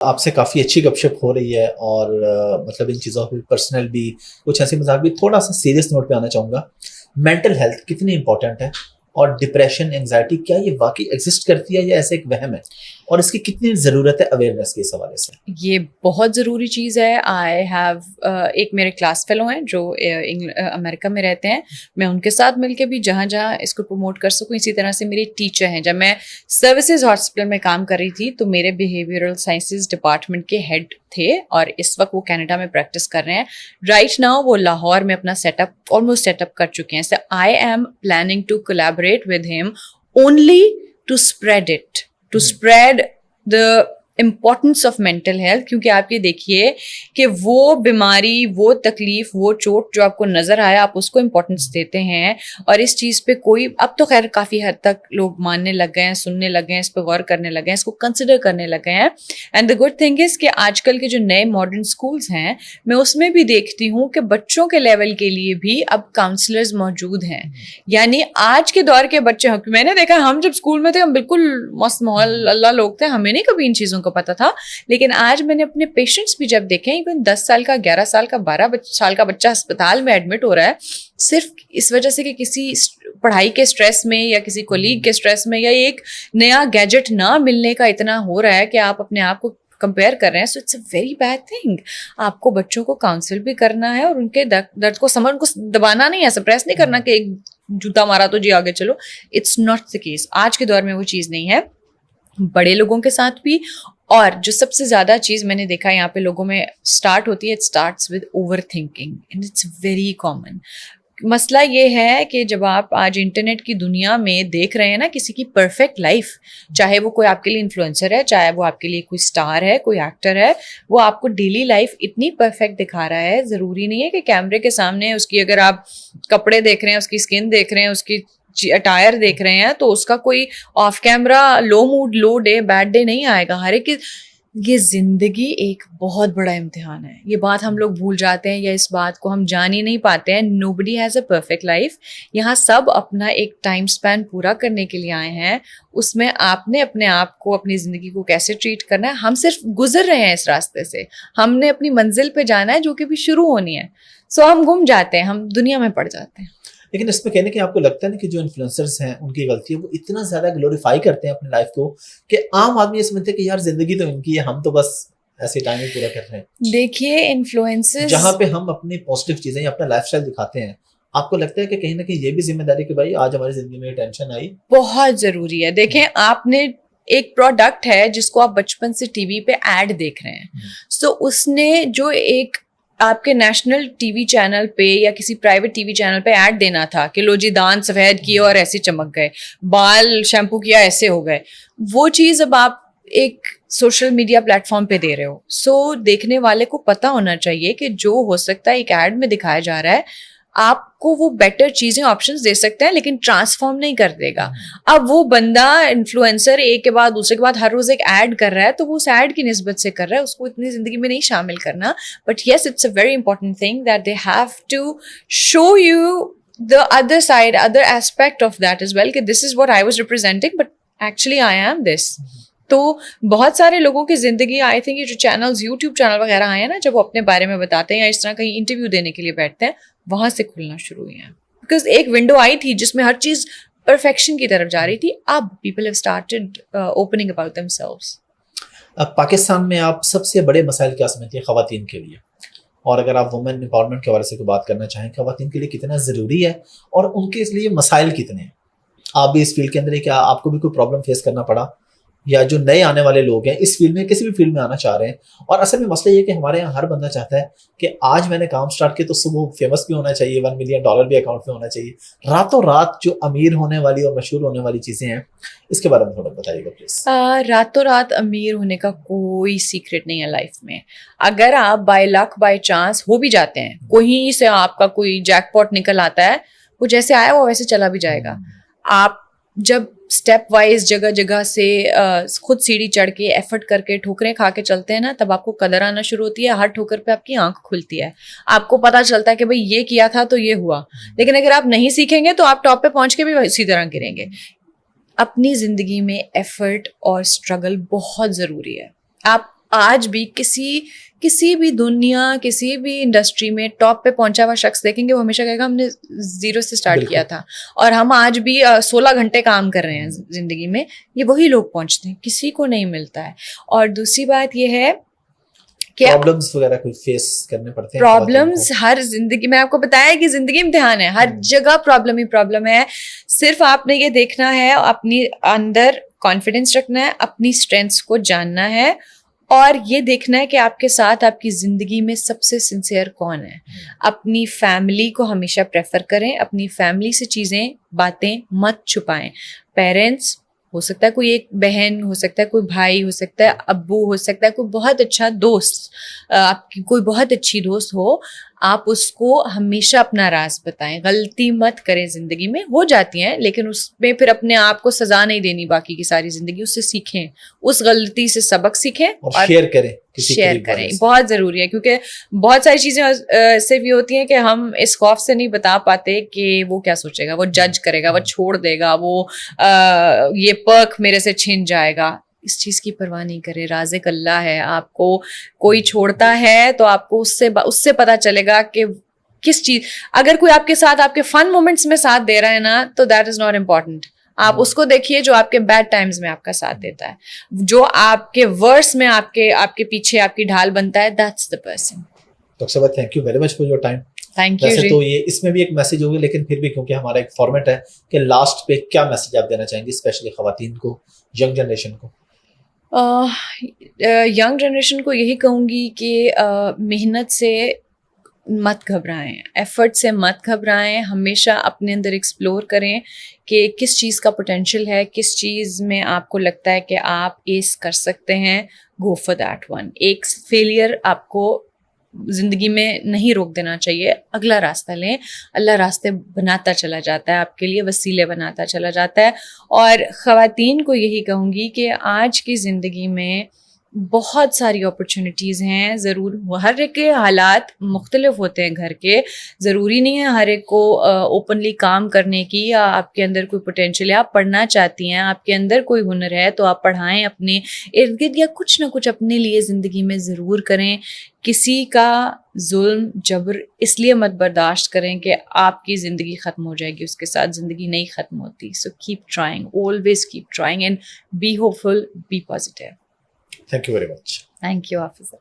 آپ سے کافی اچھی گپ شپ ہو رہی ہے اور مطلب ان چیزوں پہ پرسنل بھی کچھ ہنسی مذاق بھی. تھوڑا سا سیریس نوٹ پہ آنا چاہوں گا. مینٹل ہیلتھ کتنی امپورٹنٹ ہے اور ڈپریشن انگزائٹی کیا یہ واقعی ایگزسٹ کرتی ہے یا ایسے ایک وہم ہے, اور اس کی کتنی ضرورت ہے اویئرنیس کے اس حوالے سے؟ یہ بہت ضروری چیز ہے. آئی ہیو ایک میرے کلاس فیلو ہیں جو امریکہ میں رہتے ہیں. میں ان کے ساتھ مل کے بھی جہاں جہاں اس کو پروموٹ کر سکوں. اسی طرح سے میری ٹیچر ہیں. جب میں سروسز ہاسپٹل میں کام کر رہی تھی تو میرے بیہیویئرل سائنسز ڈپارٹمنٹ کے ہیڈ تھے اور اس وقت وہ کینیڈا میں پریکٹس کر رہے ہیں. رائٹ ناؤ وہ لاہور میں اپنا set up almost set up کر چکے ہیں. So I am planning to collaborate with ہم only to spread it, to spread the importance of mental health. کیونکہ آپ یہ دیکھیے کہ وہ بیماری, وہ تکلیف, وہ چوٹ جو آپ کو نظر آیا آپ اس کو امپورٹنس دیتے ہیں, اور اس چیز پہ کوئی, اب تو خیر کافی حد تک لوگ ماننے لگ گئے ہیں, سننے لگ گئے ہیں, اس پہ غور کرنے لگ گئے ہیں, اس کو کنسیڈر کرنے لگ گئے ہیں. And the good thing is کہ آج کل کے جو نئے ماڈرن اسکولس ہیں میں اس میں بھی دیکھتی ہوں کہ بچوں کے لیول کے لیے بھی اب کاؤنسلرز موجود ہیں. یعنی آج کے دور کے بچے, میں نے دیکھا ہم جب اسکول میں تھے ہم بالکل مست ماحول اللہ لوگ تھے, ہمیں نہیں کبھی ان چیزوں کو پتا تھا. لیکن آج میں نے اپنے پیشنٹس بھی جب دیکھے, ایون 10 سال کا, 11 سال کا, 12 سال کا بچہ اسپتال میں ایڈمٹ ہو رہا ہے صرف اس وجہ سے کہ کسی پڑھائی کے اسٹریس میں یا کسی کولیگ کے اسٹریس میں یا ایک نیا گیجٹ نہ ملنے کا اتنا ہو رہا ہے کہ آپ اپنے آپ کو کمپیئر کر رہے ہیں. So it's a very bad thing. آپ کو بچوں کو کاؤنسل بھی کرنا ہے اور ان کے درد کو سمجھ, ان کو دبانا نہیں ہے, سپریس نہیں کرنا کہ ایک جوتا مارا تو جی آگے چلو. It's not the case. آج کے دور میں وہ چیز نہیں ہے, بڑے لوگوں کے ساتھ بھی. اور جو سب سے زیادہ چیز میں نے دیکھا یہاں پہ لوگوں میں اسٹارٹ ہوتی ہے, it starts with overthinking and it's very common. مسئلہ یہ ہے کہ جب آپ آج انٹرنیٹ کی دنیا میں دیکھ رہے ہیں نا کسی کی پرفیکٹ لائف, چاہے وہ کوئی آپ کے لیے انفلوئنسر ہے, چاہے وہ آپ کے لیے کوئی اسٹار ہے, کوئی ایکٹر ہے, وہ آپ کو ڈیلی لائف اتنی پرفیکٹ دکھا رہا ہے. ضروری نہیں ہے کہ کیمرے کے سامنے اس کی, اگر آپ کپڑے دیکھ رہے ہیں, اس کی اسکن دیکھ رہے ہیں, اس کی اٹائر دیکھ رہے ہیں, تو اس کا کوئی off camera low mood, low day, bad day نہیں آئے گا. ہر ایک یہ زندگی ایک بہت بڑا امتحان ہے. یہ بات ہم لوگ بھول جاتے ہیں یا اس بات کو ہم جان ہی نہیں پاتے ہیں. Nobody has a perfect life. یہاں سب اپنا ایک ٹائم اسپین پورا کرنے کے لیے آئے ہیں. اس میں آپ نے اپنے آپ کو, اپنی زندگی کو کیسے ٹریٹ کرنا ہے. ہم صرف گزر رہے ہیں اس راستے سے, ہم نے اپنی منزل پہ جانا ہے جو کہ بھی شروع ہونی ہے. سو ہم گم جاتے ہیں, ہم دنیا میں پڑ جاتے ہیں. لیکن اس میں کہنے کہ آپ کو لگتا ہے نا کہ جو انفلوئنسرز ہیں ان کی غلطی ہے, وہ اتنا زیادہ گلوریفائی کرتے ہیں اپنی لائف کو کہ عام آدمی یہ سمجھتے ہیں کہ یار زندگی تو ان کی ہے, ہم تو بس ایسے ٹائم ہی پورا کر رہے ہیں. دیکھیے انفلوئنسز, جہاں پہ ہم اپنی پازیٹیو چیزیں یا اپنا لائف اسٹائل دکھاتے ہیں, آپ کو لگتا ہے کہ کہیں نہ کہیں یہ بھی ذمہ داری کہ بھائی آج ہماری زندگی میں ٹینشن آئی, بہت ضروری ہے. دیکھیں آپ نے ایک پروڈکٹ ہے جس کو آپ بچپن سے ٹی وی پہ ایڈ دیکھ رہے ہیں, سو اس نے جو ایک آپ کے نیشنل ٹی وی چینل پہ یا کسی پرائیویٹ ٹی وی چینل پہ ایڈ دینا تھا کہ لو جی دان سفید کیے اور ایسے چمک گئے, بال شیمپو کیا ایسے ہو گئے, وہ چیز اب آپ ایک سوشل میڈیا پلیٹ فارم پہ دے رہے ہو. سو دیکھنے والے کو پتا ہونا چاہیے کہ جو ہو سکتا ہے ایک ایڈ میں دکھایا جا رہا ہے, آپ کو وہ بیٹر چیزیں آپشنز دے سکتے ہیں لیکن ٹرانسفارم نہیں کر دے گا. اب وہ بندہ انفلوئنسر ایک کے بعد دوسرے کے بعد ہر روز ایک ایڈ کر رہا ہے, تو وہ اس ایڈ کی نسبت سے کر رہا ہے, اس کو اتنی زندگی میں نہیں شامل کرنا. But yes, it's a very important thing that they have to show you the other side, other aspect of that as well, کہ this is what I was representing but actually I am this. تو بہت سارے لوگوں کی زندگی, I think یہ جو channels, YouTube channel وغیرہ آئے ہیں نا, جب وہ اپنے بارے میں بتاتے ہیں یا اس طرح کہیں انٹرویو دینے کے لیے بیٹھتے ہیں, وہاں سے کھلنا شروع ہوئی ہیں. بیکاز ایک ونڈو آئی تھی جس میں ہر چیز پرفیکشن کی طرف جا رہی تھی. اب people have started opening about them selves. اب پاکستان میں آپ سب سے بڑے مسائل کیا سمجھتی ہیں خواتین کے لیے, اور اگر آپ وومن امپاورمنٹ کے حوالے سے کوئی بات کرنا چاہیں, خواتین کے لیے کتنا ضروری ہے اور ان کے لیے مسائل کتنے ہیں؟ آپ بھی اس فیلڈ کے اندر ہے, کیا آپ کو بھی کوئی پرابلم فیس کرنا پڑا, یا جو نئے آنے والے لوگ ہیں اس فیلڈ میں کسی بھی فیلڈ میں آنا چاہ رہے ہیں؟ اور اصل میں مسئلہ یہ کہ ہمارے یہاں ہر بندہ چاہتا ہے کہ آج میں نے کام سٹارٹ کیا تو صبح فیمس بھی ہونا چاہیے, $1 ملین بھی اکاؤنٹ میں ہونا چاہیے, راتوں رات جو امیر ہونے والی اور مشہور ہونے والی چیزیں ہیں, اس کے بارے میں تھوڑا بتائیے گا پلیز. راتوں رات امیر ہونے کا کوئی سیکرٹ نہیں ہے لائف میں. اگر آپ بائی لک بائی چانس ہو بھی جاتے ہیں, کوئی سے آپ کا کوئی جیک پاٹ نکل آتا ہے, وہ جیسے آیا وہ ویسے چلا بھی جائے گا. آپ جب اسٹیپ وائز جگہ جگہ سے خود سیڑھی چڑھ کے ایفرٹ کر کے ٹھوکریں کھا کے چلتے ہیں نا, تب آپ کو قدر آنا شروع ہوتی ہے. ہر ٹھوکر پہ آپ کی آنکھ کھلتی ہے, آپ کو پتا چلتا ہے کہ بھائی یہ کیا تھا تو یہ ہوا. لیکن اگر آپ نہیں سیکھیں گے تو آپ ٹاپ پہ پہنچ کے بھی اسی طرح گریں گے. اپنی زندگی میں ایفرٹ اور اسٹرگل بہت ضروری ہے. آپ آج بھی کسی بھی دنیا کسی بھی انڈسٹری میں ٹاپ پہ پہنچا ہوا شخص دیکھیں گے وہ ہمیشہ کہے گا ہم نے زیرو سے اسٹارٹ کیا تھا اور ہم آج بھی 16 گھنٹے کام کر رہے ہیں زندگی میں. یہ وہی لوگ پہنچتے ہیں, کسی کو نہیں ملتا ہے. اور دوسری بات یہ ہے کہ پرابلمز وغیرہ کوئی فیس کرنے پڑتے ہیں. پرابلمز ہر زندگی میں آپ کو بتایا کہ زندگی امتحان ہے, ہر جگہ پرابلم ہی پرابلم ہے. صرف آپ نے یہ دیکھنا ہے, اپنی اندر کانفیڈینس رکھنا ہے, اپنی اسٹرینتھس کو جاننا ہے اور یہ دیکھنا ہے کہ آپ کے ساتھ آپ کی زندگی میں سب سے سنسیئر کون ہے. اپنی فیملی کو ہمیشہ پریفر کریں, اپنی فیملی سے چیزیں باتیں مت چھپائیں. پیرنٹس ہو سکتا ہے کوئی ایک بہن, ہو سکتا ہے کوئی بھائی, ہو سکتا ہے ابو, ہو سکتا ہے کوئی بہت اچھا دوست, آپ کی کوئی بہت اچھی دوست ہو, آپ اس کو ہمیشہ اپنا راز بتائیں. غلطی مت کریں, زندگی میں ہو جاتی ہیں لیکن اس میں پھر اپنے آپ کو سزا نہیں دینی باقی کی ساری زندگی. اس سے سیکھیں, اس غلطی سے سبق سیکھیں اور شیئر کریں, شیئر کریں. بہت ضروری ہے کیونکہ بہت ساری چیزیں صرف یہ ہوتی ہیں کہ ہم اس خوف سے نہیں بتا پاتے کہ وہ کیا سوچے گا, وہ جج کرے گا, وہ چھوڑ دے گا, وہ یہ پرک میرے سے چھن جائے گا. اس چیز کی پرواہ نہیں کرے, رازق اللہ ہے. آپ کو کوئی چھوڑتا ہے تو آپ کو اس سے پتا چلے گا کہ کس چیز, اگر کوئی آپ کے ساتھ آپ کے فن مومنٹس میں ساتھ دے رہا ہے نا تو دیٹ از ناٹ امپورٹنٹ. آپ اس کو دیکھیے جو آپ کے بیڈ ٹائمز میں آپ کا ساتھ دیتا ہے, جو آپ کے ورس میں آپ کے پیچھے آپ کی ڈھال بنتا ہے, دیٹس the person. ڈاکٹر صاحبہ thank you very much for your time. Thank you. ویسے تو یہ اس میں بھی ایک میسج ہوگی لیکن پھر بھی کیونکہ ہمارا ایک فارمیٹ ہے کہ لاسٹ پہ کیا میسج آپ دینا چاہیں گے اسپیشلی خواتین کو, ینگ جنریشن کو؟ ینگ جنریشن کو یہی کہوں گی کہ محنت سے مت گھبرائیں, ایفرٹ سے مت گھبرائیں. ہمیشہ اپنے اندر ایکسپلور کریں کہ کس چیز کا پوٹینشیل ہے, کس چیز میں آپ کو لگتا ہے کہ آپ ایس کر سکتے ہیں. Go for that one. ایک فیلئر آپ کو زندگی میں نہیں روک دینا چاہیے, اگلا راستہ لیں. اللہ راستے بناتا چلا جاتا ہے آپ کے لیے, وسیلے بناتا چلا جاتا ہے. اور خواتین کو یہی کہوں گی کہ آج کی زندگی میں بہت ساری اپرچونیٹیز ہیں. ضرور ہر ایک کے حالات مختلف ہوتے ہیں گھر کے, ضروری نہیں ہے ہر ایک کو اوپنلی کام کرنے کی, یا آپ کے اندر کوئی پوٹینشیل ہے, آپ پڑھنا چاہتی ہیں, آپ کے اندر کوئی ہنر ہے تو آپ پڑھائیں اپنے ارد گرد, یا کچھ نہ کچھ اپنے لیے زندگی میں ضرور کریں. کسی کا ظلم جبر اس لیے مت برداشت کریں کہ آپ کی زندگی ختم ہو جائے گی, اس کے ساتھ زندگی نہیں ختم ہوتی. So keep trying, always keep trying and be hopeful, be positive. Thank you very much. Thank you, Officer.